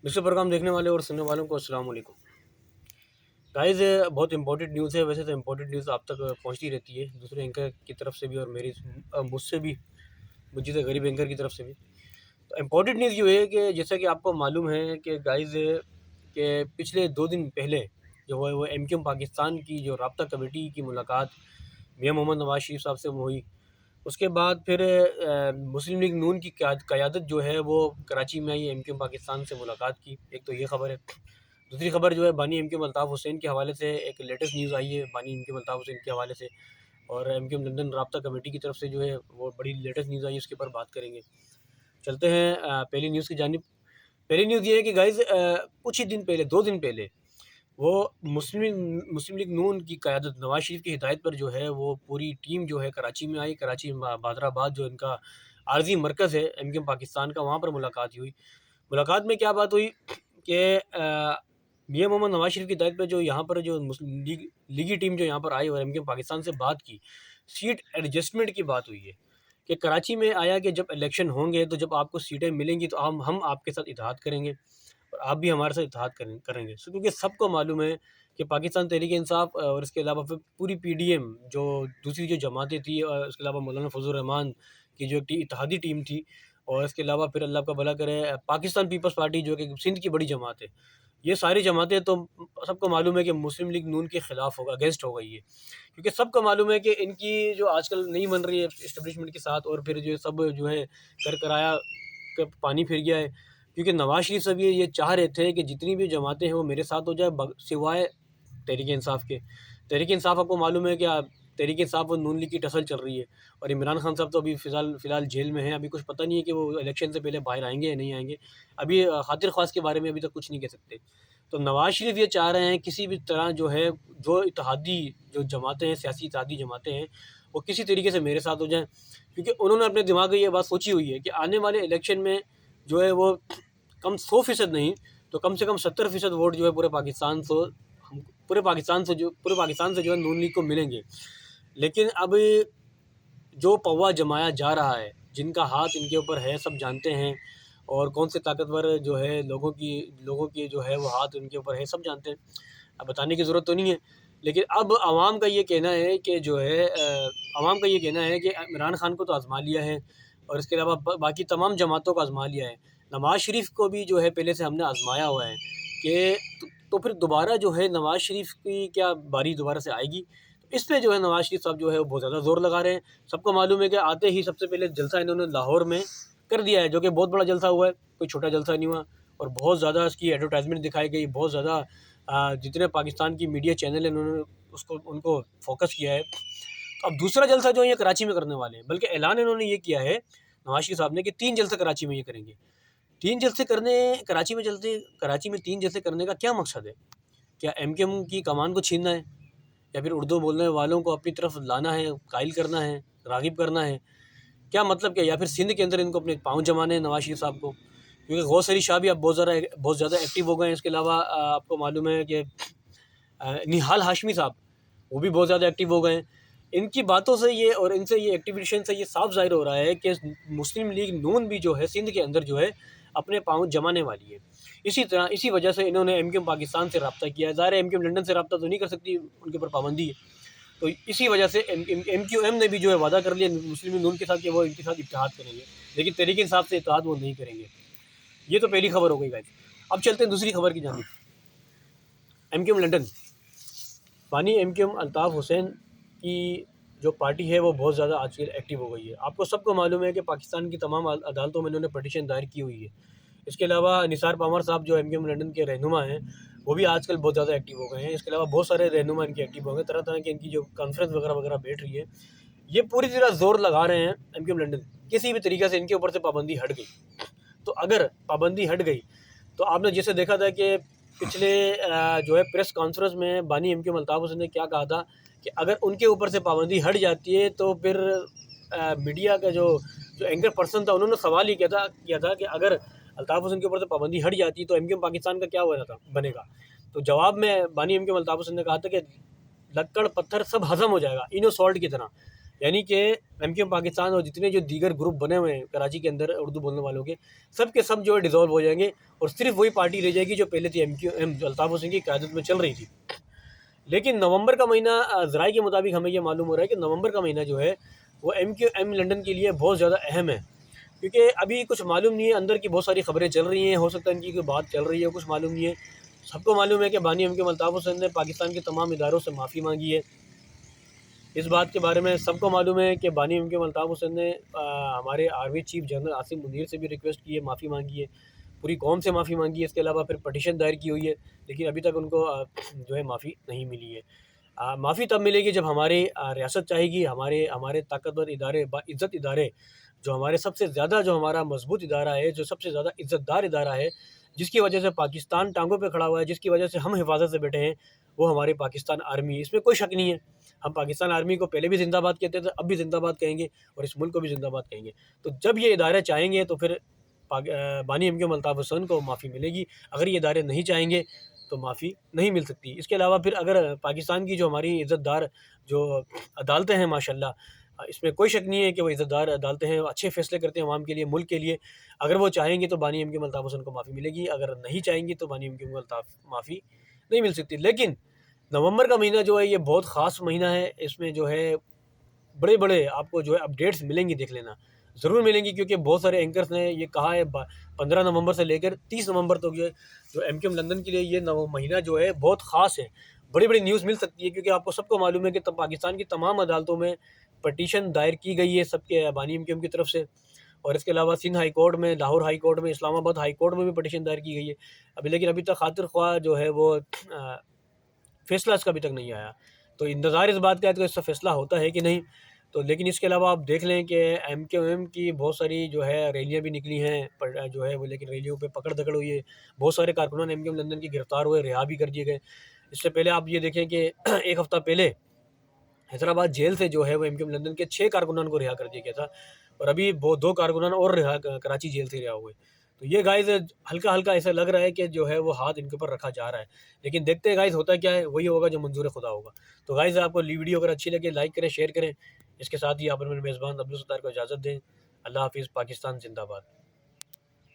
دوسرے پروگرام دیکھنے والے اور سننے والوں کو السلام علیکم گائز. بہت امپورٹنٹ نیوز ہے. ویسے تو امپورٹنٹ نیوز آپ تک پہنچتی رہتی ہے دوسرے اینکر کی طرف سے بھی اور مجھ سے بھی، مجھ جیسے غریب اینکر کی طرف سے بھی. تو امپورٹنٹ نیوز یہ ہے کہ جیسا کہ آپ کو معلوم ہے کہ گائز کہ پچھلے 2 دن پہلے جو ہے وہ ایم کیو ایم پاکستان کی جو رابطہ کمیٹی کی ملاقات میاں محمد نواز شریف صاحب سے ہوئی. اس کے بعد پھر مسلم لیگ نون کی قیادت جو ہے وہ کراچی میں آئی ایم کیو ایم پاکستان سے ملاقات کی. ایک تو یہ خبر ہے. دوسری خبر جو ہے بانی M Q M Altaf Hussain کے حوالے سے ایک لیٹسٹ نیوز آئی ہے بانی M Q M Altaf Hussain کے حوالے سے، اور ایم کیو ایم لندن رابطہ کمیٹی کی طرف سے جو ہے وہ بڑی لیٹسٹ نیوز آئی ہے. اس کے اوپر بات کریں گے. چلتے ہیں پہلی نیوز کی جانب. پہلی نیوز یہ ہے کہ گائز کچھ ہی دن پہلے 2 دن پہلے وہ مسلم لیگ نون کی قیادت نواز شریف کی ہدایت پر جو ہے وہ پوری ٹیم جو ہے کراچی میں آئی. کراچی بادر آباد جو ان کا عارضی مرکز ہے ایم کیو ایم پاکستان کا، وہاں پر ملاقات ہوئی. ملاقات میں کیا بات ہوئی کہ میاں محمد نواز شریف کی ہدایت پر جو یہاں پر جو مسلم لیگی ٹیم جو یہاں پر آئی اور ایم کیو ایم پاکستان سے بات کی، سیٹ ایڈجسٹمنٹ کی بات ہوئی ہے کہ کراچی میں آیا کہ جب الیکشن ہوں گے تو جب آپ کو سیٹیں ملیں گی تو ہم آپ کے ساتھ اتحاد کریں گے اور آپ بھی ہمارے ساتھ اتحاد کریں گے. کیونکہ سب کو معلوم ہے کہ پاکستان تحریک انصاف اور اس کے علاوہ پھر پوری پی ڈی ایم جو دوسری جو جماعتیں تھیں اور اس کے علاوہ مولانا فضل الرحمان کی جو اتحادی ٹیم تھی، اور اس کے علاوہ پھر اللہ کا بھلا کرے پاکستان پیپلز پارٹی جو کہ سندھ کی بڑی جماعت ہے، یہ ساری جماعتیں تو سب کو معلوم ہے کہ مسلم لیگ نون کے خلاف ہوگا، اگینسٹ ہو گئی ہے. کیونکہ سب کو معلوم ہے کہ ان کی جو آج کل نہیں بن رہی ہے اسٹیبلشمنٹ کے ساتھ، اور پھر جو سب جو ہے کرایا کہ پانی پھر گیا ہے. کیونکہ نواز شریف صاحب یہ چاہ رہے تھے کہ جتنی بھی جماعتیں ہیں وہ میرے ساتھ ہو جائے سوائے تحریک انصاف کے. تحریک انصاف آپ کو معلوم ہے کہ تحریک انصاف اور نون لیگ کی ٹسل چل رہی ہے، اور عمران خان صاحب تو ابھی فی الحال جیل میں ہیں. ابھی کچھ پتہ نہیں ہے کہ وہ الیکشن سے پہلے باہر آئیں گے یا نہیں آئیں گے. ابھی خاطر خواص کے بارے میں ابھی تک کچھ نہیں کہہ سکتے. تو نواز شریف یہ چاہ رہے ہیں کسی بھی طرح جو ہے جو اتحادی جو جماعتیں ہیں، سیاسی اتحادی جماعتیں ہیں، وہ کسی طریقے سے میرے ساتھ ہو جائیں. کیونکہ انہوں نے اپنے دماغ میں یہ بات سوچی ہوئی ہے کہ آنے والے الیکشن میں جو ہے وہ کم 100% نہیں تو کم سے کم 70% ووٹ جو ہے پورے پاکستان سے جو ہے نون لیگ کو ملیں گے. لیکن اب جو پوا جمایا جا رہا ہے، جن کا ہاتھ ان کے اوپر ہے سب جانتے ہیں، اور کون سے طاقتور جو ہے لوگوں کی جو ہے وہ ہاتھ ان کے اوپر ہے سب جانتے ہیں. اب بتانے کی ضرورت تو نہیں ہے. لیکن اب عوام کا یہ کہنا ہے کہ جو ہے کہ عمران خان کو تو آزما لیا ہے، اور اس کے علاوہ باقی تمام جماعتوں کو آزما لیا ہے. نواز شریف کو بھی جو ہے پہلے سے ہم نے آزمایا ہوا ہے کہ تو پھر دوبارہ جو ہے نواز شریف کی کیا باری دوبارہ سے آئے گی. اس پہ جو ہے نواز شریف صاحب جو ہے وہ بہت زیادہ زور لگا رہے ہیں. سب کو معلوم ہے کہ آتے ہی سب سے پہلے جلسہ انہوں نے لاہور میں کر دیا ہے، جو کہ بہت بڑا جلسہ ہوا ہے، کوئی چھوٹا جلسہ نہیں ہوا. اور بہت زیادہ اس کی ایڈورٹائزمنٹ دکھائی گئی، بہت زیادہ جتنے پاکستان کی میڈیا چینل ہیں انہوں نے ان کو فوکس کیا ہے. تو اب دوسرا جلسہ جو ہے یہ کراچی میں کرنے والے ہیں، بلکہ اعلان انہوں نے یہ کیا ہے نواز شریف صاحب نے کہ 3 جلسے کراچی میں یہ کریں گے. 3 جلسے کرنے کراچی میں 3 جلسے کرنے کا کیا مقصد ہے؟ کیا ایم کیو ایم کی کمان کو چھیننا ہے، یا پھر اردو بولنے والوں کو اپنی طرف لانا ہے، قائل کرنا ہے، راغب کرنا ہے؟ کیا مطلب کیا؟ یا پھر سندھ کے اندر ان کو اپنے پاؤں جمانے ہیں نواز شریف صاحب کو؟ کیونکہ غوث علی شاہ بھی اب بہت زیادہ ایکٹیو ہو گئے ہیں. اس کے علاوہ آپ کو معلوم ہے کہ نہال ہاشمی صاحب وہ بھی بہت زیادہ ایکٹیو ہو گئے ہیں. ان کی باتوں سے یہ اور ان سے یہ ایکٹیویشن سے یہ صاف ظاہر ہو رہا ہے کہ مسلم لیگ نون بھی جو ہے سندھ کے اندر جو ہے اپنے پاؤں جمانے والی ہے. اسی وجہ سے انہوں نے ایم کیو ایم پاکستان سے رابطہ کیا ہے. ظاہر ہے ایم کیو ایم لنڈن سے رابطہ تو نہیں کر سکتی، ان کے اوپر پابندی ہے. تو اسی وجہ سے ایم کیو ایم نے بھی جو ہے وعدہ کر لیا مسلم لیگ نون کے ساتھ کہ وہ ان کے ساتھ اتحاد کریں گے، لیکن تحریک انصاف سے اتحاد وہ نہیں کریں گے. یہ تو پہلی خبر ہو گئی گائز. اب چلتے ہیں دوسری خبر کی جانب. ایم کیو ایم لنڈن بانی M Q M Altaf Hussain کی جو پارٹی ہے وہ بہت زیادہ آج کل ایکٹیو ہو گئی ہے. آپ کو سب کو معلوم ہے کہ پاکستان کی تمام عدالتوں میں انہوں نے پٹیشن دائر کی ہوئی ہے. اس کے علاوہ نثار پامر صاحب جو ایم کیو ایم لنڈن کے رہنما ہیں وہ بھی آج کل بہت زیادہ ایکٹیو ہو گئے ہیں. اس کے علاوہ بہت سارے رہنما ان کے ایکٹیو ہو گئے، طرح طرح کی ان کی جو کانفرنس وغیرہ بیٹھ رہی ہے. یہ پوری طرح زور لگا رہے ہیں ایم کیو ایم لنڈن کسی بھی طریقے سے ان کے اوپر سے پابندی ہٹ گئی. تو اگر پابندی ہٹ گئی تو آپ نے جیسے دیکھا تھا کہ پچھلے جو ہے پریس کانفرنس میں بانی M Q M Altaf Hussain نے کیا کہا تھا کہ اگر ان کے اوپر سے پابندی ہٹ جاتی ہے تو پھر میڈیا کا جو اینکر پرسن تھا انہوں نے سوال ہی کیا تھا کہ اگر الطاف حسین کے اوپر سے پابندی ہٹ جاتی تو ایم کیو ایم پاکستان کا کیا بنے گا. تو جواب میں بانی M Q M Altaf Hussain نے کہا تھا کہ لکڑ پتھر سب ہضم ہو جائے گا، اینو سالٹ کی طرح. یعنی کہ ایم کیو ایم پاکستان اور جتنے جو دیگر گروپ بنے ہوئے ہیں کراچی کے اندر اردو بولنے والوں کے سب جو ہے ڈیزالو ہو جائیں گے، اور صرف وہی پارٹی رہ جائے گی جو پہلے تھی ایم کیو ایم، جو الطاف حسین کی قیادت میں چل رہی تھی۔ لیکن نومبر کا مہینہ ذرائع کے مطابق ہمیں یہ معلوم ہو رہا ہے کہ نومبر کا مہینہ جو ہے وہ ایم کیو ایم لنڈن کے لیے بہت زیادہ اہم ہے، کیونکہ ابھی کچھ معلوم نہیں ہے، اندر کی بہت ساری خبریں چل رہی ہیں، ہو سکتا ہے ان کی کوئی بات چل رہی ہے، کچھ معلوم نہیں ہے۔ سب کو معلوم ہے کہ بانی M Q M Altaf Hussain نے پاکستان کے تمام اداروں سے معافی مانگی ہے۔ اس بات کے بارے میں سب کو معلوم ہے کہ بانی M Q M Altaf Hussain نے ہمارے army chief general Asim Munir سے بھی ریکویسٹ کی ہے، معافی مانگی ہے، پوری قوم سے معافی مانگی ہے، اس کے علاوہ پھر پٹیشن دائر کی ہوئی ہے، لیکن ابھی تک ان کو جو ہے معافی نہیں ملی ہے۔ معافی تب ملے گی جب ہماری ریاست چاہے گی، ہمارے طاقتور ادارے، باعزت ادارے، جو ہمارے سب سے زیادہ جو ہمارا مضبوط ادارہ ہے، جو سب سے زیادہ عزت دار ادارہ ہے، جس کی وجہ سے پاکستان ٹانگوں پہ کھڑا ہوا ہے، جس کی وجہ سے ہم حفاظت سے بیٹھے ہیں، وہ ہماری پاکستان آرمی ہے۔ اس میں کوئی شک نہیں ہے، ہم پاکستان آرمی کو پہلے بھی زندہ باد کہتے تھے، اب بھی زندہ باد کہیں گے، اور اس ملک کو بھی زندہ باد کہیں گے۔ تو جب یہ ادارے چاہیں گے تو پھر بانی M Q M Altaf Hussain کو معافی ملے گی، اگر یہ ادارے نہیں چاہیں گے تو معافی نہیں مل سکتی۔ اس کے علاوہ پھر اگر پاکستان کی جو ہماری عزت دار جو عدالتیں ہیں ماشاءاللہ، اس میں کوئی شک نہیں ہے کہ وہ عزت دار عدالتیں ہیں، اچھے فیصلے کرتے ہیں عوام کے لیے، ملک کے لیے، اگر وہ چاہیں گے تو بانی M Q M Altaf Hussain کو معافی ملے گی، اگر نہیں چاہیں گی تو بانی ایم کیو ایم الطاف معافی نہیں مل سکتی۔ لیکن نومبر کا مہینہ جو ہے یہ بہت خاص مہینہ ہے، اس میں جو ہے بڑے بڑے آپ کو جو ہے اپڈیٹس ملیں گی، دیکھ لینا ضرور ملیں گی، کیونکہ بہت سارے اینکرز نے یہ کہا ہے 15 نومبر سے لے کر 30 نومبر تک جو ایم کیو ایم لندن کے لیے یہ مہینہ جو ہے بہت خاص ہے، بڑی بڑی نیوز مل سکتی ہے، کیونکہ آپ کو سب کو معلوم ہے کہ پاکستان کی تمام عدالتوں میں پٹیشن دائر کی گئی ہے سب کے بانی ایم کیو ایم کی طرف سے، اور اس کے علاوہ سندھ ہائی کورٹ میں، لاہور ہائی کورٹ میں، اسلام آباد ہائی کورٹ میں بھی پٹیشن دائر کی گئی ہے لیکن ابھی تک خاطر خواہ جو ہے وہ فیصلہ اس کا ابھی تک نہیں آیا، تو انتظار اس بات کا ہے کہ اس کا فیصلہ ہوتا ہے کہ نہیں۔ تو لیکن اس کے علاوہ آپ دیکھ لیں کہ ایم کیو ایم کی بہت ساری جو ہے ریلیاں بھی نکلی ہیں جو ہے وہ، لیکن ریلیوں پہ پکڑ دکڑ ہوئی ہے، بہت سارے کارکنان ایم کیو ایم لندن کی گرفتار ہوئے، رہا بھی کر دیے گئے۔ اس سے پہلے آپ یہ دیکھیں کہ ایک ہفتہ پہلے حیدرآباد جیل سے جو ہے وہ ایم کیو ایم لندن کے 6 کارکنان کو رہا کر دیا گیا تھا، اور ابھی وہ 2 کارکنان اور کراچی جیل سے رہا ہوئے۔ تو یہ گائز ہلکا ہلکا ایسا لگ رہا ہے کہ جو ہے وہ ہاتھ ان کے اوپر رکھا جا رہا ہے، لیکن دیکھتے ہیں گائز ہوتا کیا ہے، وہی ہوگا جو منظور خدا ہوگا۔ تو گائز آپ کو ویڈیو اگر اچھی لگے لائک کریں، شیئر کریں، اس کے ساتھ ہی آپ میرے میزبان عبدالستار کو اجازت دیں۔ اللہ حافظ، پاکستان زندہ باد۔